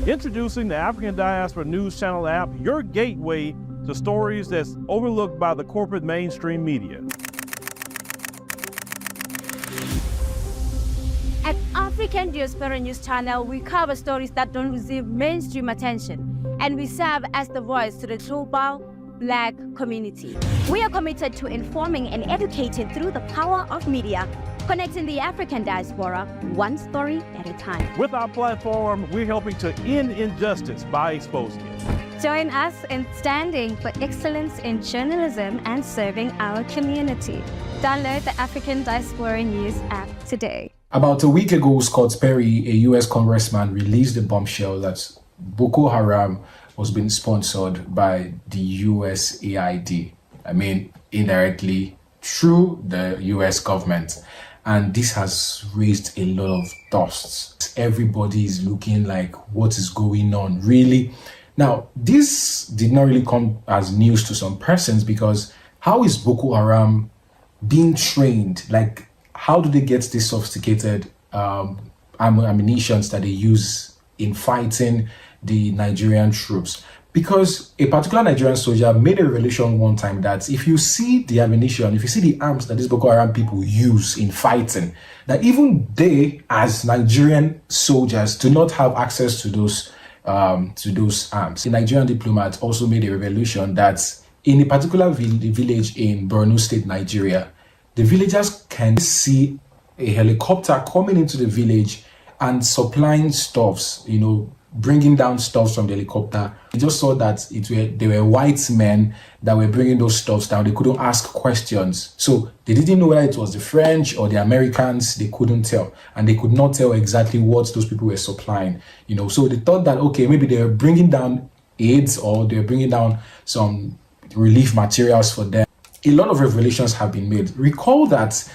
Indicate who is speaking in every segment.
Speaker 1: Introducing the African Diaspora News Channel app, your gateway to stories that's overlooked by the corporate mainstream media.
Speaker 2: At African Diaspora News Channel, we cover stories that don't receive mainstream attention, and we serve as the voice to the global Black community. We are committed to informing and educating through the power of media, connecting the African diaspora one story at a time.
Speaker 1: With our platform, we're helping to end injustice by exposing it.
Speaker 2: Join us in standing for excellence in journalism and serving our community. Download the African Diaspora News app today.
Speaker 3: About a week ago, Scott Perry, a U.S. congressman, released the bombshell that Boko Haram was being sponsored by the USAID. I mean, indirectly through the U.S. government. And this has raised a lot of dust. Everybody is looking like, what is going on, really? Now, this did not really come as news to some persons, because how is Boko Haram being trained? Like, how do they get this sophisticated ammunitions that they use in fighting the Nigerian troops? Because a particular Nigerian soldier made a revelation one time that if you see the ammunition, if you see the arms that these Boko Haram people use in fighting, that even they, as Nigerian soldiers, do not have access to those arms. A Nigerian diplomat also made a revelation that in a particular village in Borno State, Nigeria, the villagers can see a helicopter coming into the village and supplying stuffs, you know, bringing down stuffs from the helicopter. They just saw that they were white men that were bringing those stuffs down. They couldn't ask questions. So they didn't know whether it was the French or the Americans. They couldn't tell. And they could not tell exactly what those people were supplying. You know, so they thought that, okay, maybe they were bringing down aids or they were bringing down some relief materials for them. A lot of revelations have been made. Recall that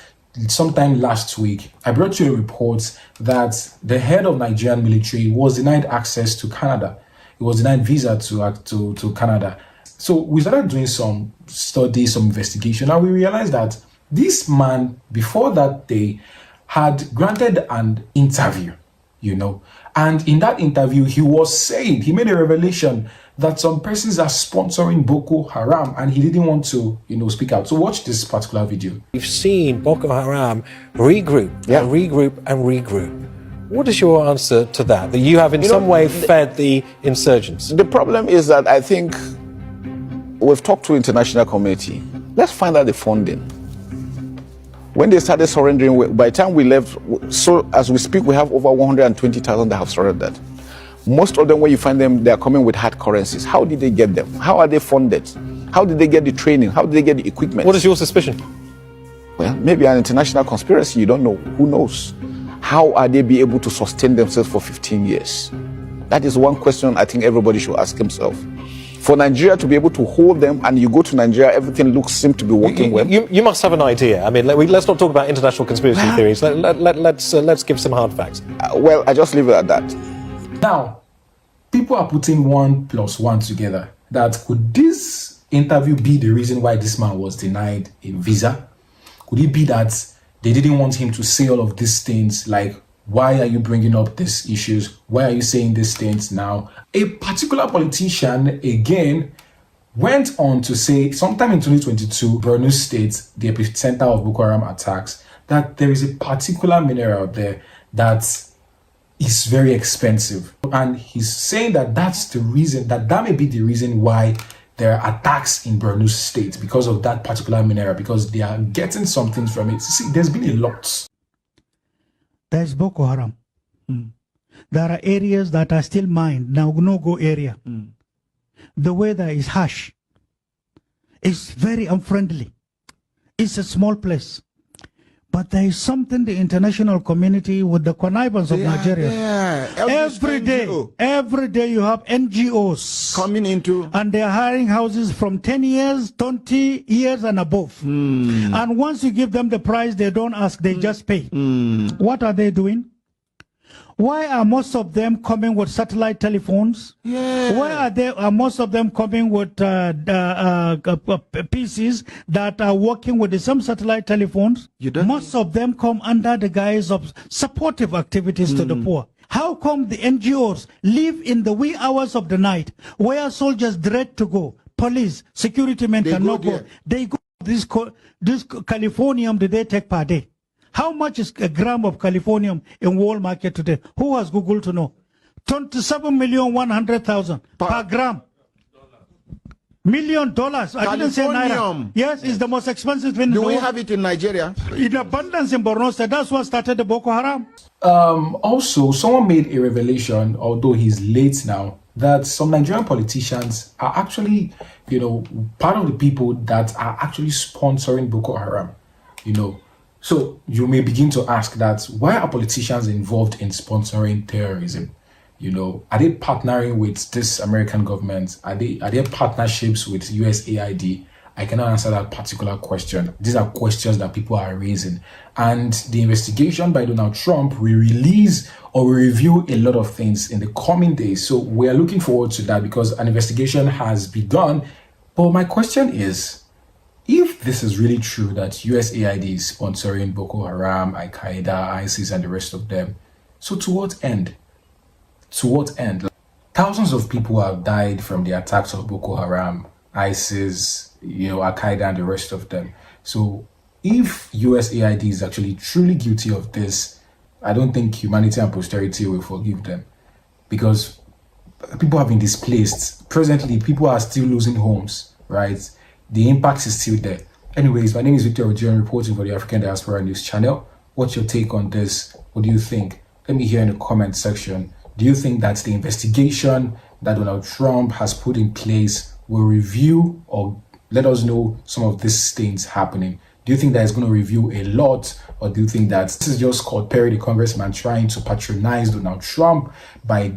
Speaker 3: sometime last week, I brought you a report that the head of Nigerian military was denied access to Canada. He was denied visa to Canada. So we started doing some studies, some investigation, and we realized that this man, before that day, had granted an interview, you know. And in that interview, he was saying, he made a revelation that some persons are sponsoring Boko Haram, and he didn't want to, you know, speak out. So watch this particular video.
Speaker 4: We've seen Boko Haram regroup, and regroup and regroup. What is your answer to that? That you have in some way fed the insurgents?
Speaker 5: The problem is that I think we've talked to international community. Let's find out the funding. When they started surrendering, by the time we left, so as we speak, we have over 120,000 that have surrendered. Most of them, when you find them, they are coming with hard currencies. How did they get them? How are they funded? How did they get the training? How did they get the equipment?
Speaker 4: What is your suspicion?
Speaker 5: Well, maybe an international conspiracy. You don't know. Who knows? How are they be able to sustain themselves for 15 years? That is one question I think everybody should ask himself. For Nigeria to be able to hold them, and you go to Nigeria, everything seems to be working well.
Speaker 4: You must have an idea. I mean, let's not talk about international conspiracy theories. Let's give some hard facts.
Speaker 5: Well, I just leave it at that.
Speaker 3: Now, people are putting 1 + 1 together. That could this interview be the reason why this man was denied a visa? Could it be that they didn't want him to say all of these things, like, why are you bringing up these issues? Why are you saying these things now? A particular politician, again, went on to say, sometime in 2022, Borno State, the epicenter of Boko Haram attacks, that there is a particular mineral there that is very expensive. And he's saying that that's the reason, that may be the reason why there are attacks in Borno State, because of that particular mineral, because they are getting something from it. See, there's been a lot.
Speaker 6: There's Boko Haram. There are areas that are still mined, now no-go area. The weather is harsh. It's very unfriendly. It's a small place. But there is something the international community, with the connivance of Nigeria. Every day you have NGOs
Speaker 7: coming into,
Speaker 6: and they are hiring houses from 10 years, 20 years and above. And once you give them the price, they don't ask, they just pay. What are they doing? Why are most of them coming with satellite telephones?
Speaker 5: Yeah.
Speaker 6: Why are most of them coming with PCs that are working with the same satellite telephones? Most of them come under the guise of supportive activities to the poor. How come the NGOs live in the wee hours of the night where soldiers dread to go? Police, security men cannot go. They go this Californium that they take per day. How much is a gram of Californium in world market today? Who has Google to know? 27,100,000 per gram. $1 million. I didn't say naira. Yes, it's the most expensive thing.
Speaker 5: Do we have it in Nigeria?
Speaker 6: In abundance in Borno State. That's what started the Boko Haram.
Speaker 3: Also, someone made a revelation, although he's late now, that some Nigerian politicians are actually, part of the people that are actually sponsoring Boko Haram, So you may begin to ask that, why are politicians involved in sponsoring terrorism? Are they partnering with this American government? Are there partnerships with USAID? I cannot answer that particular question. These are questions that people are raising. And the investigation by Donald Trump will release or will reveal a lot of things in the coming days. So we are looking forward to that because an investigation has begun. But my question is, if this is really true that USAID is sponsoring Boko Haram, Al-Qaeda, ISIS, and the rest of them, so to what end? To what end? Thousands of people have died from the attacks of Boko Haram, ISIS, Al-Qaeda, and the rest of them. So if USAID is actually truly guilty of this, I don't think humanity and posterity will forgive them because people have been displaced. Presently, people are still losing homes, right? The impact is still there. Anyways, my name is Victor Odion, reporting for the African Diaspora News Channel. What's your take on this? What do you think? Let me hear in the comment section. Do you think that the investigation that Donald Trump has put in place will review or let us know some of these things happening? Do you think that it's going to review a lot, or do you think that this is just Scott Perry, the congressman, trying to patronize Donald Trump by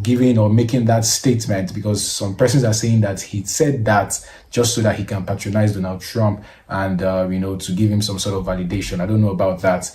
Speaker 3: giving or making that statement? Because some persons are saying that he said that just so that he can patronize Donald Trump and, to give him some sort of validation. I don't know about that.